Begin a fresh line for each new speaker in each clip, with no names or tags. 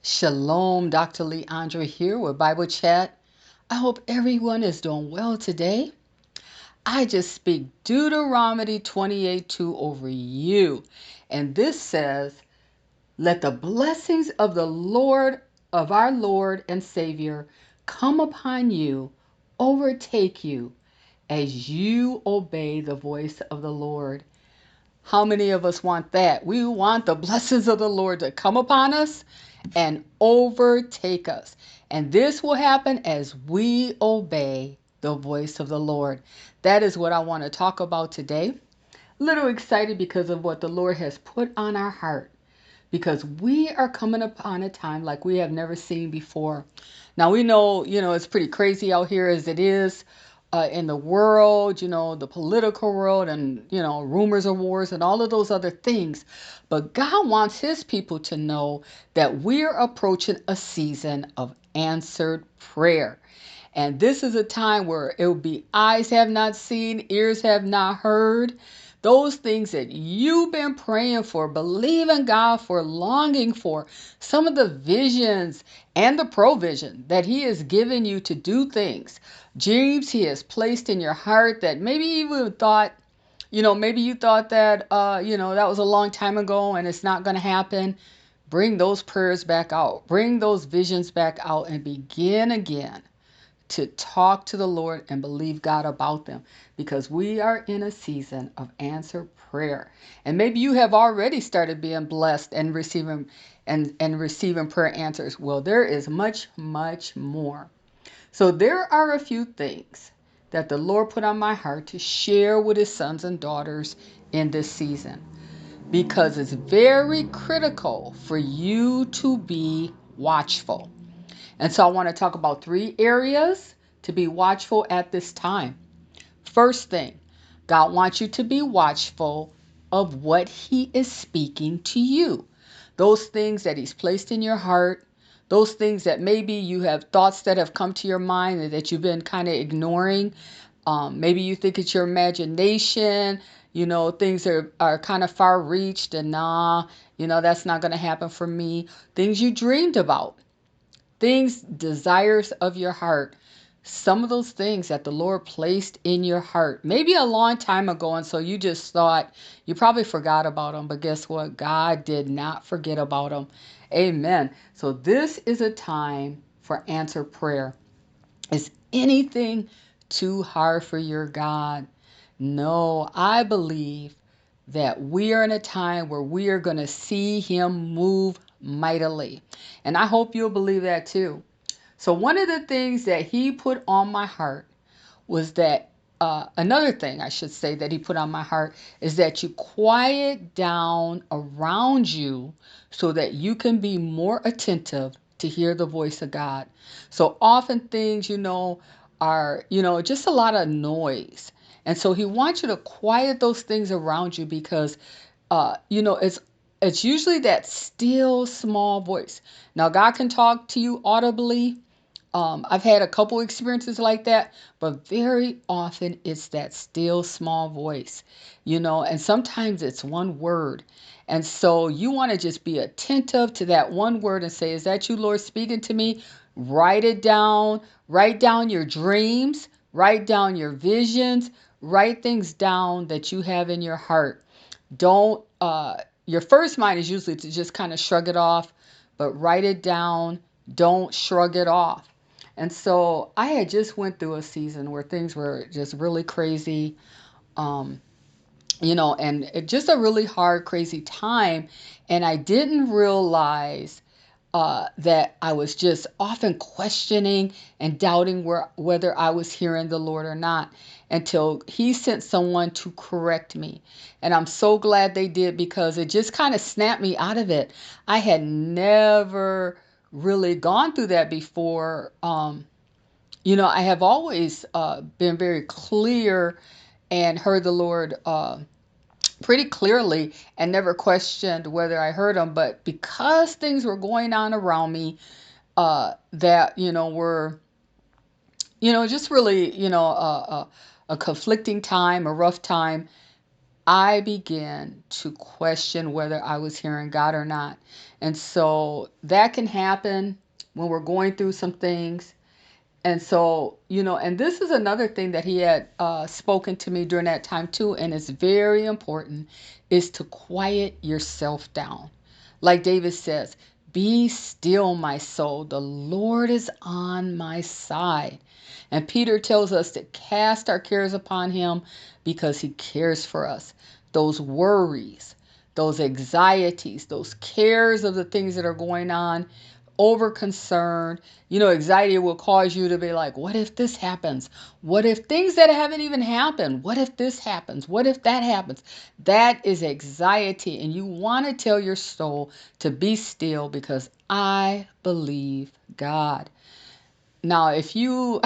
Shalom, Dr. Leandra here with Bible Chat. I hope everyone is doing well today. I just speak Deuteronomy 28:2 over you. And this says, let the blessings of the Lord, of our Lord and Savior, come upon you, overtake you, as you obey the voice of the Lord. How many of us want that? We want the blessings of the Lord to come upon us and overtake us. And this will happen as we obey the voice of the Lord. That is what I want to talk about today. A little excited because of what the Lord has put on our heart. Because we are coming upon a time like we have never seen before. Now we know, it's pretty crazy out here as it is in the world, the political world and, rumors of wars and all of those other things. But God wants his people to know that we're approaching a season of answered prayer. And this is a time where it will be eyes have not seen, ears have not heard. Those things that you've been praying for, believing God for, longing for, some of the visions and the provision that he has given you to do things, dreams he has placed in your heart that maybe you even thought, maybe you thought that, that was a long time ago and it's not going to happen. Bring those prayers back out. Bring those visions back out and begin again to talk to the Lord and believe God about them, because we are in a season of answered prayer. And maybe you have already started being blessed and receiving prayer answers. Well, there is much, much more. So there are a few things that the Lord put on my heart to share with his sons and daughters in this season, because it's very critical for you to be watchful. And so I want to talk about 3 areas to be watchful at this time. First thing, God wants you to be watchful of what he is speaking to you. Those things that he's placed in your heart, those things that maybe you have thoughts that have come to your mind that you've been kind of ignoring. Maybe you think it's your imagination, things are kind of far reached and that's not going to happen for me. Things you dreamed about. Things, desires of your heart, some of those things that the Lord placed in your heart, maybe a long time ago, and so you just thought, you probably forgot about them, but guess what? God did not forget about them. Amen. So this is a time for answer prayer. Is anything too hard for your God? No, I believe that we are in a time where we are going to see him move mightily. And I hope you'll believe that too. So one of the things that he put on my heart was that another thing I should say that he put on my heart is that you quiet down around you so that you can be more attentive to hear the voice of God. So often things, are, just a lot of noise. And so he wants you to quiet those things around you because, it's usually that still small voice. Now, God can talk to you audibly. I've had a couple experiences like that, but very often it's that still small voice, and sometimes it's one word. And so you want to just be attentive to that one word and say, is that you, Lord, speaking to me? Write it down. Write down your dreams. Write down your visions. Write things down that you have in your heart. Don't, your first mind is usually to just kind of shrug it off, but write it down. Don't shrug it off. And so I had just went through a season where things were just really crazy, um, and just a really hard, crazy time. And I didn't realize that I was just often questioning and doubting whether I was hearing the Lord or not, until he sent someone to correct me. And I'm so glad they did, because it just kind of snapped me out of it. I had never really gone through that before. I have always been very clear and heard the Lord pretty clearly and never questioned whether I heard him. But because things were going on around me that, were, just really, a conflicting time, a rough time, I began to question whether I was hearing God or not. And so that can happen when we're going through some things. And so, and this is another thing that he had spoken to me during that time too, and it's very important, is to quiet yourself down. Like David says, be still, my soul. The Lord is on my side. And Peter tells us to cast our cares upon him because he cares for us. Those worries, those anxieties, those cares of the things that are going on, over concerned. Anxiety will cause you to be like, what if this happens? What if things that haven't even happened? What if this happens? What if that happens? That is anxiety. And you want to tell your soul to be still because I believe God. Now, if you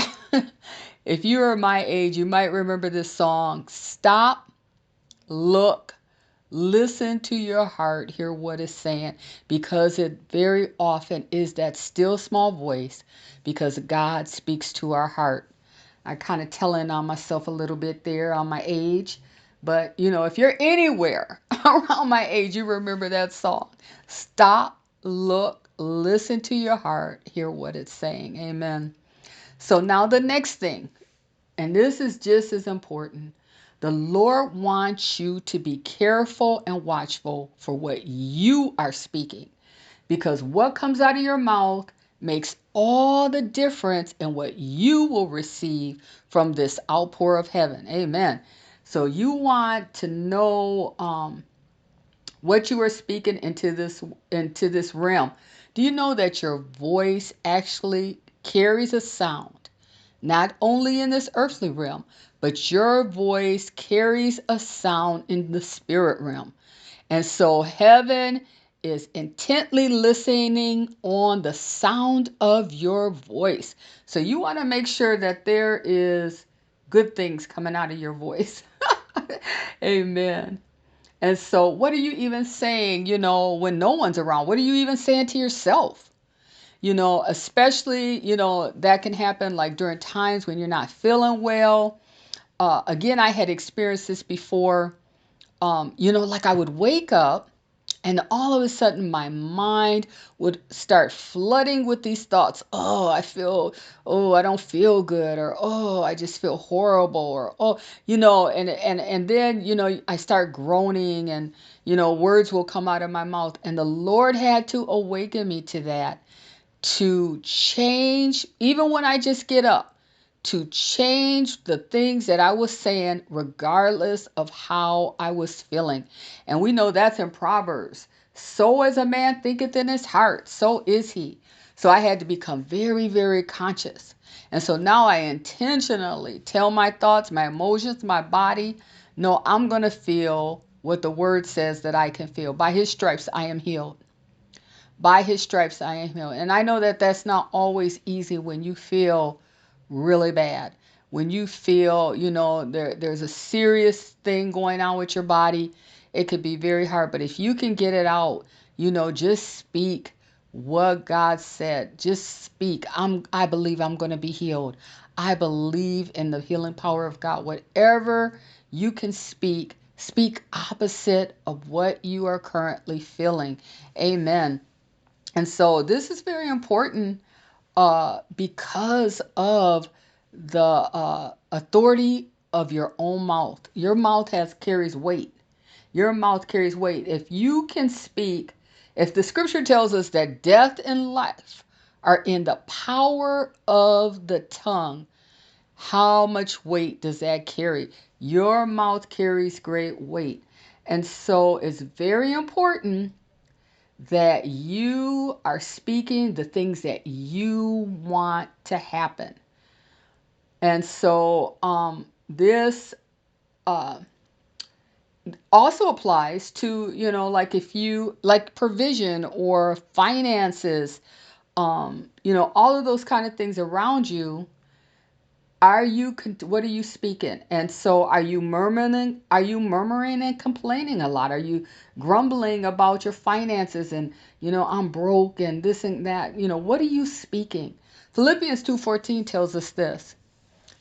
if you are my age, you might remember this song, Stop, Look, Listen to your heart, hear what it's saying, because it very often is that still small voice, because God speaks to our heart. I kind of telling on myself a little bit there on my age, but if you're anywhere around my age, you remember that song. Stop, look, listen to your heart, hear what it's saying. Amen. So now the next thing, and this is just as important. The Lord wants you to be careful and watchful for what you are speaking, because what comes out of your mouth makes all the difference in what you will receive from this outpour of heaven. Amen. So you want to know what you are speaking into this realm. Do you know that your voice actually carries a sound? Not only in this earthly realm, but your voice carries a sound in the spirit realm. And so heaven is intently listening on the sound of your voice. So you want to make sure that there is good things coming out of your voice. Amen. And so what are you even saying, when no one's around? What are you even saying to yourself? Especially, that can happen like during times when you're not feeling well. Again, I had experienced this before. Like I would wake up and all of a sudden my mind would start flooding with these thoughts. I don't feel good, or, I just feel horrible, or, and then, I start groaning, and, words will come out of my mouth. And the Lord had to awaken me to that, to change, even when I just get up, to change the things that I was saying, regardless of how I was feeling. And we know that's in Proverbs. So as a man thinketh in his heart, so is he. So I had to become very, very conscious. And so now I intentionally tell my thoughts, my emotions, my body, no, I'm going to feel what the word says that I can feel. By his stripes, I am healed. By his stripes I am healed. And I know that that's not always easy when you feel really bad. When you feel, there's a serious thing going on with your body, it could be very hard. But if you can get it out, just speak what God said. Just speak. I believe I'm going to be healed. I believe in the healing power of God. Whatever you can speak, speak opposite of what you are currently feeling. Amen. And so this is very important because of the authority of your own mouth. Your mouth carries weight. Your mouth carries weight. If you can speak, if the scripture tells us that death and life are in the power of the tongue, how much weight does that carry? Your mouth carries great weight. And so it's very important that you are speaking the things that you want to happen. And so this uh, also applies to, like if you like provision or finances, all of those kind of things around you. What are you speaking? And so are you murmuring? Are you murmuring and complaining a lot? Are you grumbling about your finances and, I'm broke and this and that? What are you speaking? Philippians 2:14 tells us this.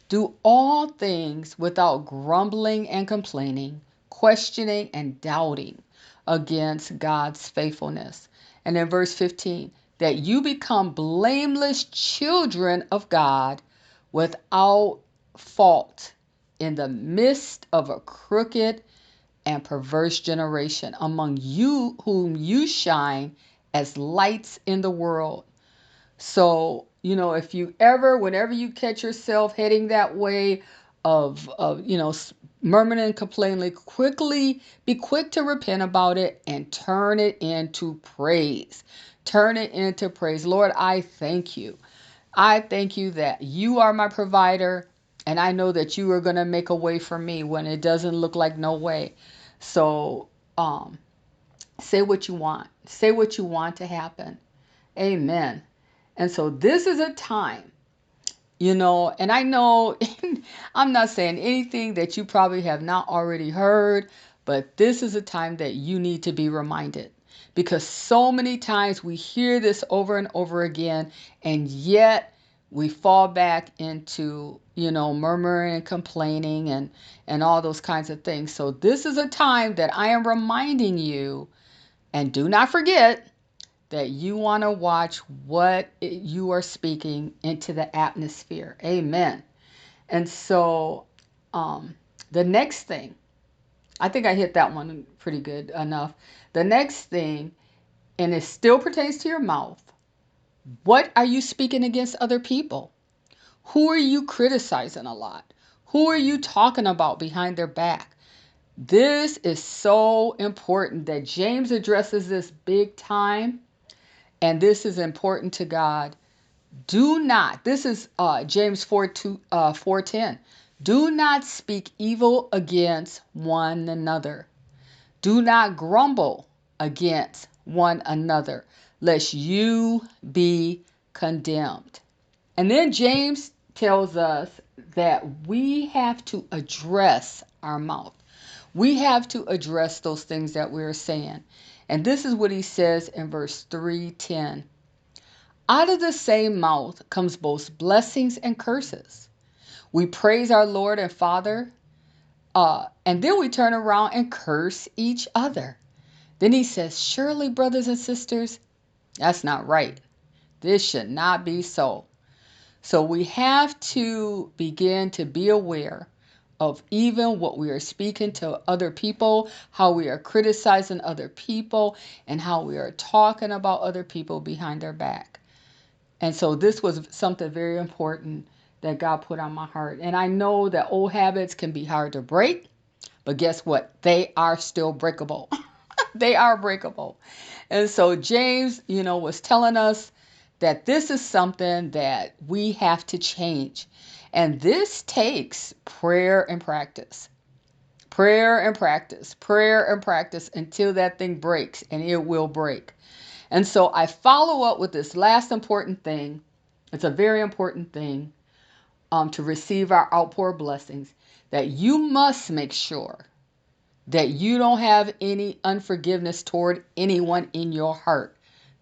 Do all things without grumbling and complaining, questioning and doubting against God's faithfulness. And in verse 15, that you become blameless children of God without fault in the midst of a crooked and perverse generation, among you whom you shine as lights in the world. So, if you ever, whenever you catch yourself heading that way of murmuring and complaining, be quick to repent about it and turn it into praise. Turn it into praise. Lord, I thank you. I thank you that you are my provider, and I know that you are going to make a way for me when it doesn't look like no way. So, say what you want. Say what you want to happen. Amen. And so this is a time, and I know I'm not saying anything that you probably have not already heard, but this is a time that you need to be reminded, because so many times we hear this over and over again, and yet we fall back into, murmuring and complaining and all those kinds of things. So this is a time that I am reminding you, and do not forget that you want to watch what you are speaking into the atmosphere. Amen. And so the next thing, I think I hit that one pretty good enough. The next thing, and it still pertains to your mouth, what are you speaking against other people? Who are you criticizing a lot? Who are you talking about behind their back? This is so important that James addresses this big time. And this is important to God. Do not, this is James 4:10. Do not speak evil against one another. Do not grumble against one another, lest you be condemned. And then James tells us that we have to address our mouth. We have to address those things that we're saying. And this is what he says in verse 3:10. Out of the same mouth comes both blessings and curses. We praise our Lord and Father, and then we turn around and curse each other. Then he says, surely, brothers and sisters, that's not right. This should not be so. So we have to begin to be aware of even what we are speaking to other people, how we are criticizing other people, and how we are talking about other people behind their back. And so this was something very important that God put on my heart. And I know that old habits can be hard to break, but guess what? They are still breakable. They are breakable. And so James, was telling us that this is something that we have to change. And this takes prayer and practice. Prayer and practice. Prayer and practice until that thing breaks, and it will break. And so I follow up with this last important thing. It's a very important thing to receive our outpour blessings, that you must make sure that you don't have any unforgiveness toward anyone in your heart.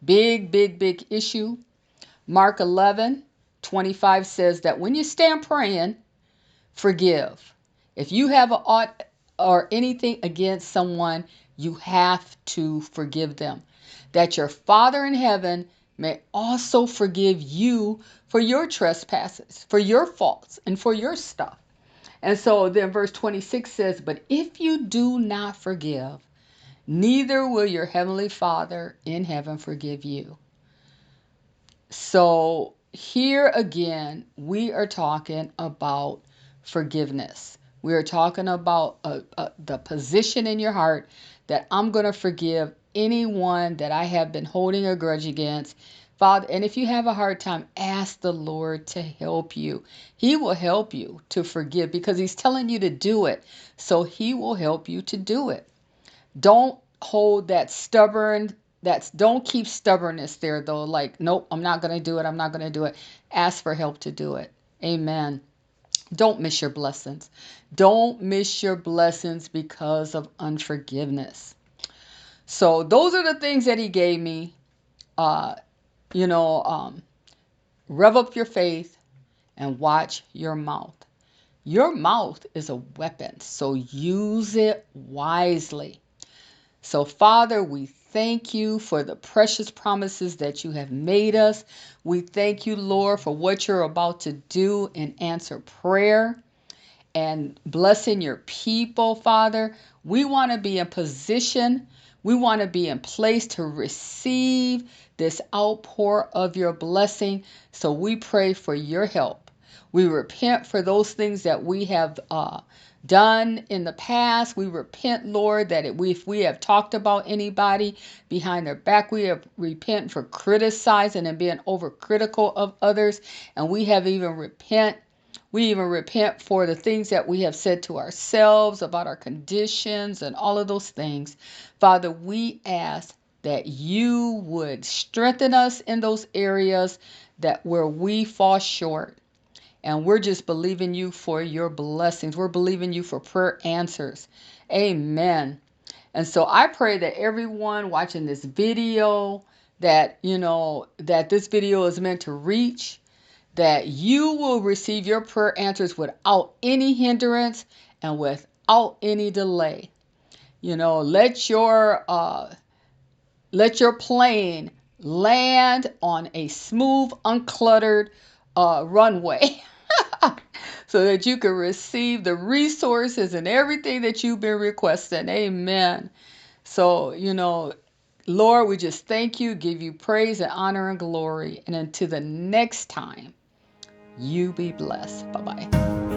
Big, big, big issue. Mark 11:25 says that when you stand praying, forgive. If you have an ought or anything against someone, you have to forgive them, that your Father in heaven may also forgive you for your trespasses, for your faults, and for your stuff. And so then verse 26 says, but if you do not forgive, neither will your heavenly Father in heaven forgive you. So here again, we are talking about forgiveness. We are talking about the position in your heart that I'm going to forgive anyone that I have been holding a grudge against. Father, and if you have a hard time, ask the Lord to help you. He will help you to forgive because he's telling you to do it. So he will help you to do it. Don't hold that don't keep stubbornness there though. Like, nope, I'm not going to do it. I'm not going to do it. Ask for help to do it. Amen. Don't miss your blessings. Don't miss your blessings because of unforgiveness. So those are the things that he gave me. You know, rev up your faith and watch your mouth. Your mouth is a weapon, so use it wisely. So, Father, we thank you for the precious promises that you have made us. We thank you, Lord, for what you're about to do in answer prayer and blessing your people, Father. We want to be in position. We want to be in place to receive this outpour of your blessing. So we pray for your help. We repent for those things that we have done in the past. We repent, Lord, that if we have talked about anybody behind their back, we have repent for criticizing and being overcritical of others. And we even repent for the things that we have said to ourselves about our conditions and all of those things. Father, we ask that you would strengthen us in those areas that where we fall short. And we're just believing you for your blessings. We're believing you for prayer answers. Amen. And so I pray that everyone watching this video, that this video is meant to reach, that you will receive your prayer answers without any hindrance and without any delay. Let your plane land on a smooth, uncluttered runway so that you can receive the resources and everything that you've been requesting. Amen. So, Lord, we just thank you, give you praise and honor and glory. And until the next time, you be blessed. Bye-bye.